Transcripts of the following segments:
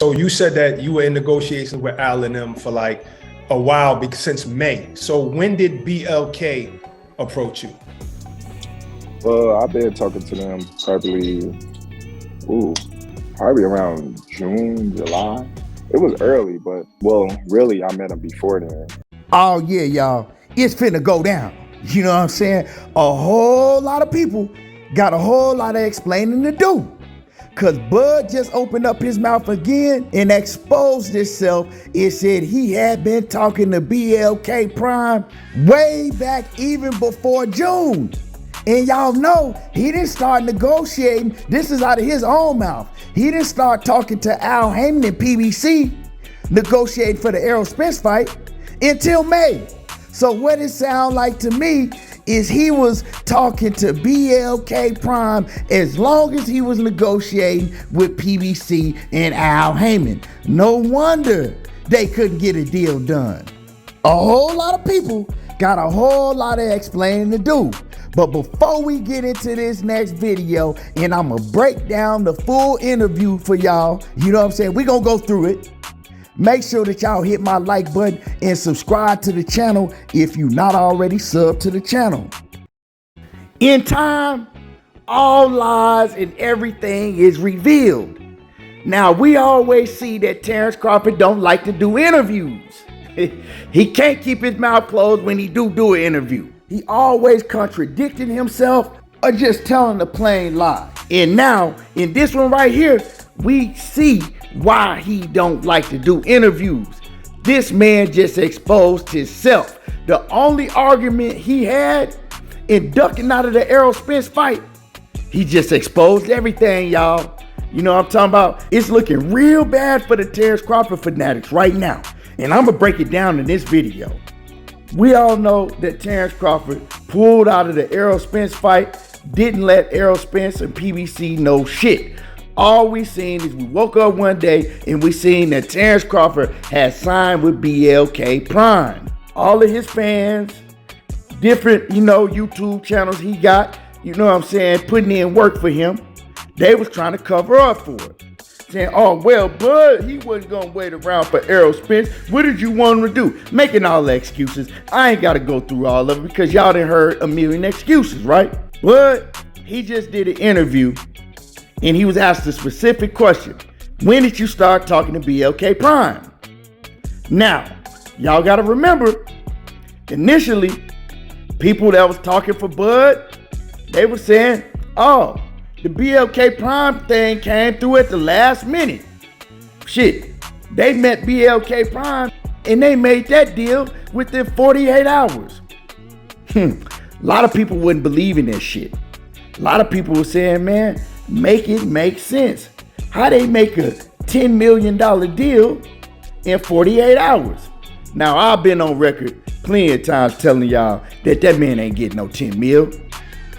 So you said that you were in negotiations with Al and them for like a while, since May. So when did BLK approach you? Well, I've been talking to them probably around June, July. It was early, but really I met them before then. Oh yeah, y'all, it's finna go down. You know what I'm saying? A whole lot of people got a whole lot of explaining to do. Cause Bud just opened up his mouth again and exposed himself. It said he had been talking to BLK Prime way back even before June. And y'all know he didn't start negotiating. This is out of his own mouth. He didn't start talking to Al Heyman and PBC, negotiating for the Errol Spence fight until May. So what it sounds like to me is he was talking to BLK Prime as long as he was negotiating with PBC and Al Heyman. No wonder they couldn't get a deal done. A whole lot of people got a whole lot of explaining to do. But before we get into this next video, and I'm gonna break down the full interview for y'all, you know what I'm saying? We're gonna go through it. Make sure that y'all hit my like button and subscribe to the channel if you're not already subbed to the channel. In time, all lies and everything is revealed. Now, we always see that Terence Crawford don't like to do interviews. He can't keep his mouth closed when he do an interview. He always contradicting himself or just telling a plain lie. And now, in this one right here, we see why he don't like to do interviews. This man just exposed himself. The only argument he had in ducking out of the Errol Spence fight, he just exposed everything, y'all. You know what I'm talking about? It's looking real bad for the Terence Crawford fanatics right now. And I'm gonna break it down in this video. We all know that Terence Crawford pulled out of the Errol Spence fight, didn't let Errol Spence and PBC know shit. All we seen is we woke up one day and we seen that Terence Crawford had signed with BLK Prime. All of his fans, different, YouTube channels he got, putting in work for him, they was trying to cover up for it. Saying, oh, well, Bud, he wasn't going to wait around for Errol Spence. What did you want him to do? Making all the excuses. I ain't got to go through all of it because y'all done heard a million excuses, right? But he just did an interview and he was asked a specific question. When did you start talking to BLK Prime? Now, y'all got to remember, initially, people that was talking for Bud, they were saying, oh, the BLK Prime thing came through at the last minute. Shit, they met BLK Prime and they made that deal within 48 hours. A lot of people wouldn't believe in that shit. A lot of people were saying, man, make it make sense. How they make a $10 million deal in 48 hours? Now, I've been on record plenty of times telling y'all that man ain't getting no 10 mil.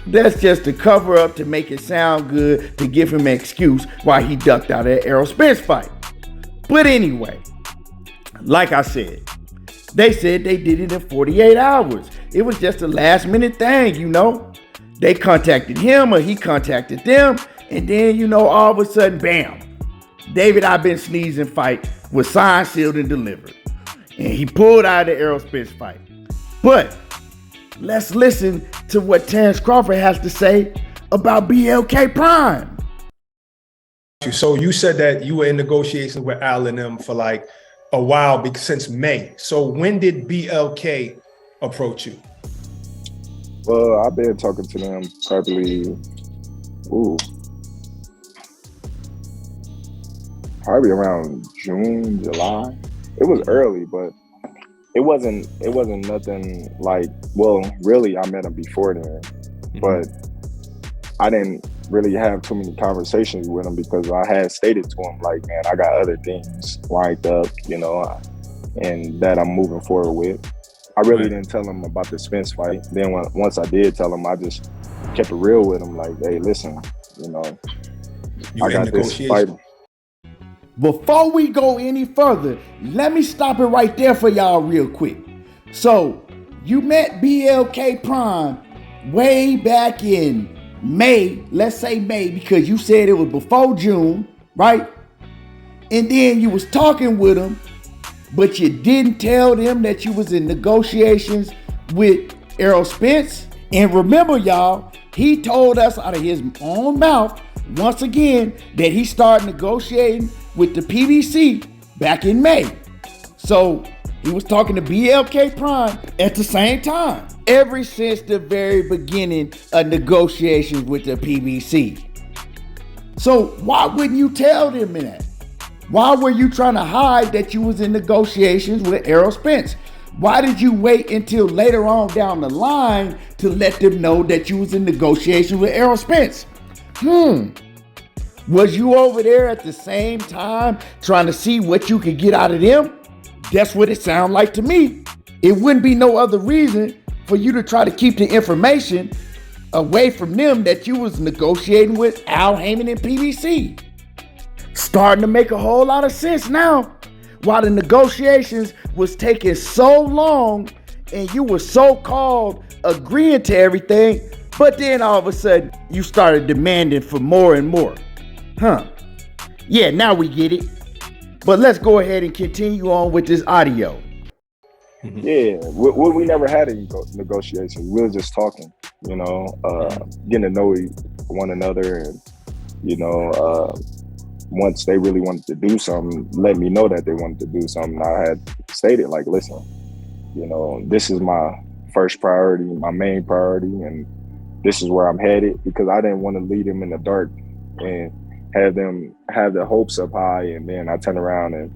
That's just a cover up to make it sound good, to give him an excuse why he ducked out of that Errol Spence fight. But anyway, like I said, they said they did it in 48 hours. It was just a last minute thing, They contacted him or he contacted them. And then, all of a sudden, bam, David I've been sneezing fight was signed, sealed, and delivered. And he pulled out of the Errol Spence fight. But let's listen to what Terence Crawford has to say about BLK Prime. So you said that you were in negotiations with Al and them for like a while, since May. So when did BLK approach you? Well, I've been talking to them probably around June, July. It was early, but it wasn't nothing like, really I met him before then, but I didn't really have too many conversations with him because I had stated to him like, man, I got other things lined up, and that I'm moving forward with. I really didn't tell him about the Spence fight. Then once I did tell him, I just kept it real with him. Like, hey, listen, I got this fight. Before we go any further, let me stop it right there for y'all real quick. So, you met BLK Prime way back in May, let's say May, because you said it was before June, right? and then you was talking with them, but you didn't tell them that you was in negotiations with Errol Spence. And remember, y'all, he told us out of his own mouth once again that he started negotiating with the PBC back in May. So he was talking to BLK Prime at the same time, ever since the very beginning of negotiations with the PBC. So why wouldn't you tell them that? Why were you trying to hide that you was in negotiations with Errol Spence? Why did you wait until later on down the line to let them know that you was in negotiations with Errol Spence? Was you over there at the same time trying to see what you could get out of them? That's what it sounded like to me. It wouldn't be no other reason for you to try to keep the information away from them that you was negotiating with Al Heyman and PBC. Starting to make a whole lot of sense now. While the negotiations was taking so long and you were so-called agreeing to everything, but then all of a sudden you started demanding for more and more. Yeah, now we get it. But let's go ahead and continue on with this audio. Yeah, we never had a negotiation. We were just talking, getting to know one another. And, once they really wanted to do something, let me know that they wanted to do something. I had stated, like, listen, this is my first priority, my main priority, and this is where I'm headed, because I didn't want to lead them in the dark and have them have their hopes up high, and then I turn around and,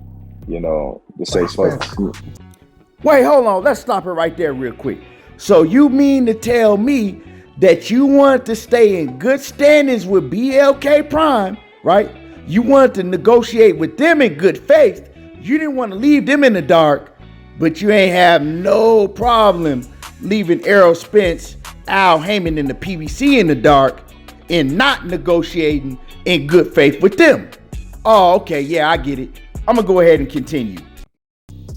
just say, Wait, hold on. Let's stop it right there real quick. So you mean to tell me that you wanted to stay in good standings with BLK Prime, right? You wanted to negotiate with them in good faith. You didn't want to leave them in the dark, but you ain't have no problem leaving Errol Spence, Al Heyman, and the PBC in the dark and not negotiating in good faith with them. Oh, okay. Yeah, I get it. I'm gonna go ahead and continue.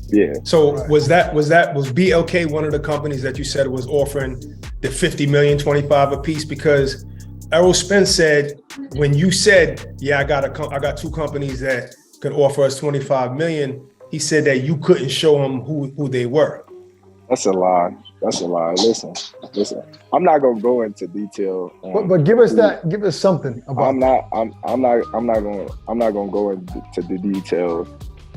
Yeah. So was BLK one of the companies that you said was offering the 50 million, 25 apiece? Because Errol Spence said, when you said, yeah, I got two companies that could offer us 25 million, he said that you couldn't show him who they were. That's a lie. Listen. I'm not gonna go into detail. But give us something about. I'm not gonna go into the detail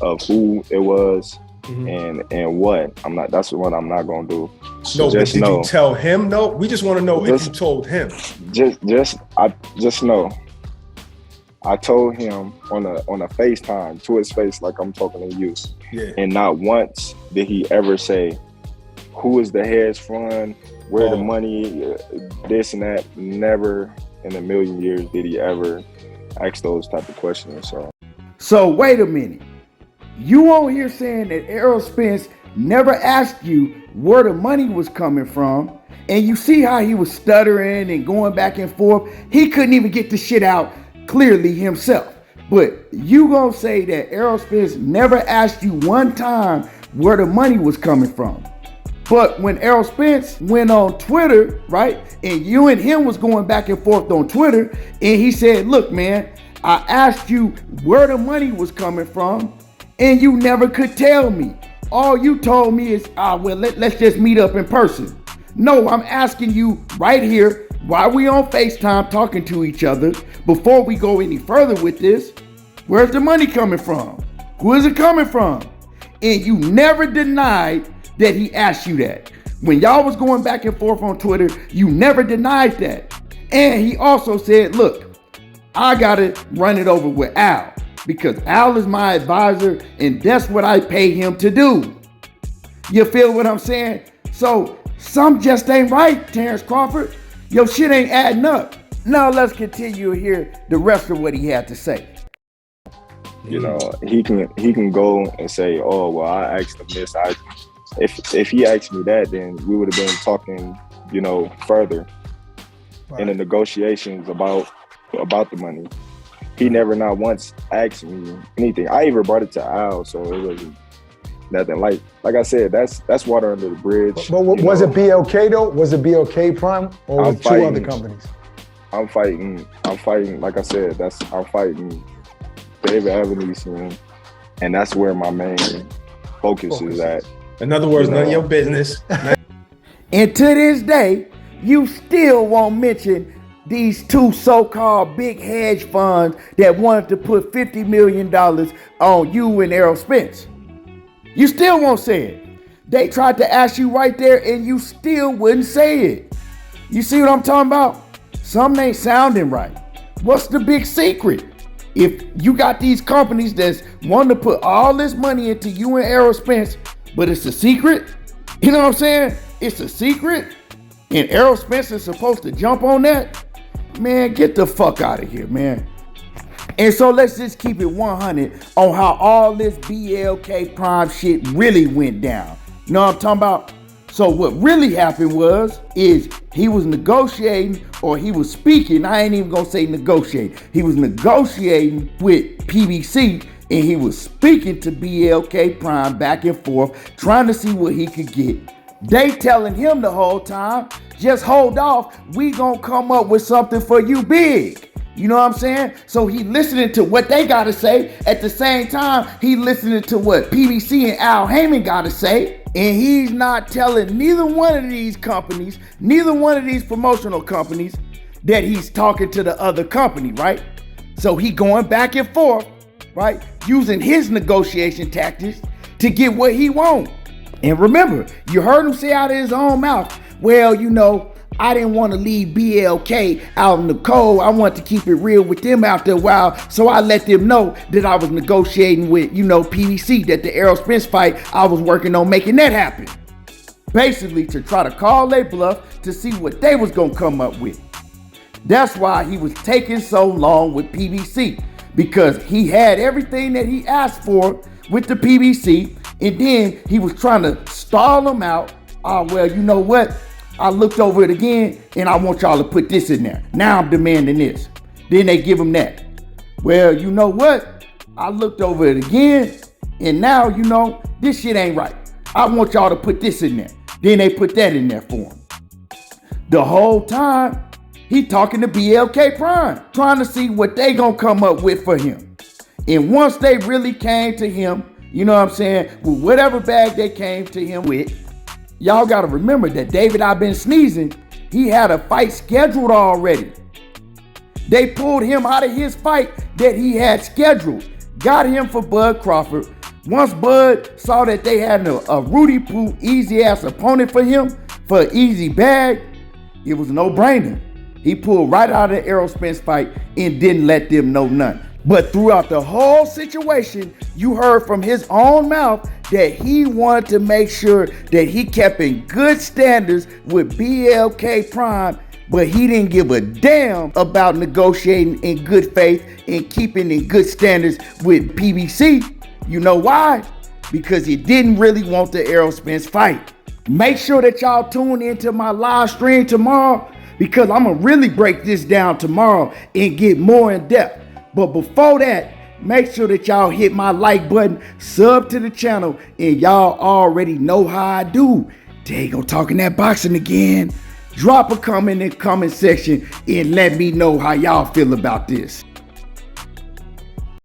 of who it was and what. That's what I'm not gonna do. No, but did you tell him? No, we just want to know if you told him. Just know. I told him on a FaceTime to his face, like I'm talking to you. Yeah. And not once did he ever say, who is the hedge fund, where the money, this and that. Never in a million years did he ever ask those type of questions. So wait a minute. You over here saying that Errol Spence never asked you where the money was coming from, and you see how he was stuttering and going back and forth. He couldn't even get the shit out clearly himself. But you gonna say that Errol Spence never asked you one time where the money was coming from. But when Errol Spence went on Twitter, right, and you and him was going back and forth on Twitter, and he said, look, man, I asked you where the money was coming from, and you never could tell me. All you told me is, let's just meet up in person. No, I'm asking you right here, while we on FaceTime talking to each other, before we go any further with this, where's the money coming from? Who is it coming from? And you never denied that he asked you that. When y'all was going back and forth on Twitter, you never denied that. And he also said, look, I gotta run it over with Al, because Al is my advisor and that's what I pay him to do. You feel what I'm saying? So some just ain't right, Terence Crawford. Your shit ain't adding up. Now let's continue to hear the rest of what he had to say. He can go and say, oh, well, I asked him this. If he asked me that, then we would have been talking, further in the negotiations about the money. He never not once asked me anything. I even brought it to Al, so it wasn't nothing. Like I said, that's water under the bridge. But was it BLK though? Was it BLK Prime or was it two other companies? I'm fighting. Like I said, I'm fighting David Avanesyan, and that's where my main focus is at. In other words, none of your business. And to this day, you still won't mention these two so-called big hedge funds that wanted to put $50 million on you and Errol Spence. You still won't say it. They tried to ask you right there and you still wouldn't say it. You see what I'm talking about? Something ain't sounding right. What's the big secret? If you got these companies that's wanting to put all this money into you and Errol Spence, but it's a secret, you know what I'm saying? It's a secret, and Errol Spence is supposed to jump on that? Man, get the fuck out of here, man. And so let's just keep it 100 on how all this BLK Prime shit really went down. You know what I'm talking about? So what really happened is he was negotiating, or he was speaking. I ain't even gonna say negotiate. He was negotiating with PBC, and he was speaking to BLK Prime back and forth, trying to see what he could get. They telling him the whole time, just hold off. We gonna come up with something for you big. You know what I'm saying? So he listening to what they gotta say. At the same time, he listening to what PBC and Al Heyman gotta say. And he's not telling neither one of these companies, neither one of these promotional companies, that he's talking to the other company, right? So he going back and forth, right? Using his negotiation tactics to get what he wants. And remember, you heard him say out of his own mouth, well, you know, I didn't want to leave BLK out in the cold. I wanted to keep it real with them after a while. So I let them know that I was negotiating with, you know, PBC, that the Errol Spence fight, I was working on making that happen. Basically to try to call their bluff to see what they was going to come up with. That's why he was taking so long with PBC, because he had everything that he asked for with the PBC, and then he was trying to stall them out. Oh, well, you know what? I looked over it again, and I want y'all to put this in there. Now I'm demanding this. Then they give him that. Well, you know what? I looked over it again, and now, you know, this shit ain't right. I want y'all to put this in there. Then they put that in there for him. The whole time, he talking to BLK Prime, trying to see what they gonna come up with for him. And once they really came to him, you know what I'm saying, with whatever bag they came to him with, y'all gotta remember that David I've been sneezing, he had a fight scheduled already. They pulled him out of his fight that he had scheduled, got him for Bud Crawford. Once Bud saw that they had a Rudy Poo easy ass opponent for him, for an easy bag, it was no brainer. He pulled right out of the Errol Spence fight and didn't let them know none. But throughout the whole situation, you heard from his own mouth that he wanted to make sure that he kept in good standards with BLK Prime, but he didn't give a damn about negotiating in good faith and keeping in good standards with PBC. You know why? Because he didn't really want the Errol Spence fight. Make sure that y'all tune into my live stream tomorrow, because I'm gonna really break this down tomorrow and get more in depth. But before that, make sure that y'all hit my like button, sub to the channel, and y'all already know how I do. There you go, talking that boxing again. Drop a comment in the comment section and let me know how y'all feel about this.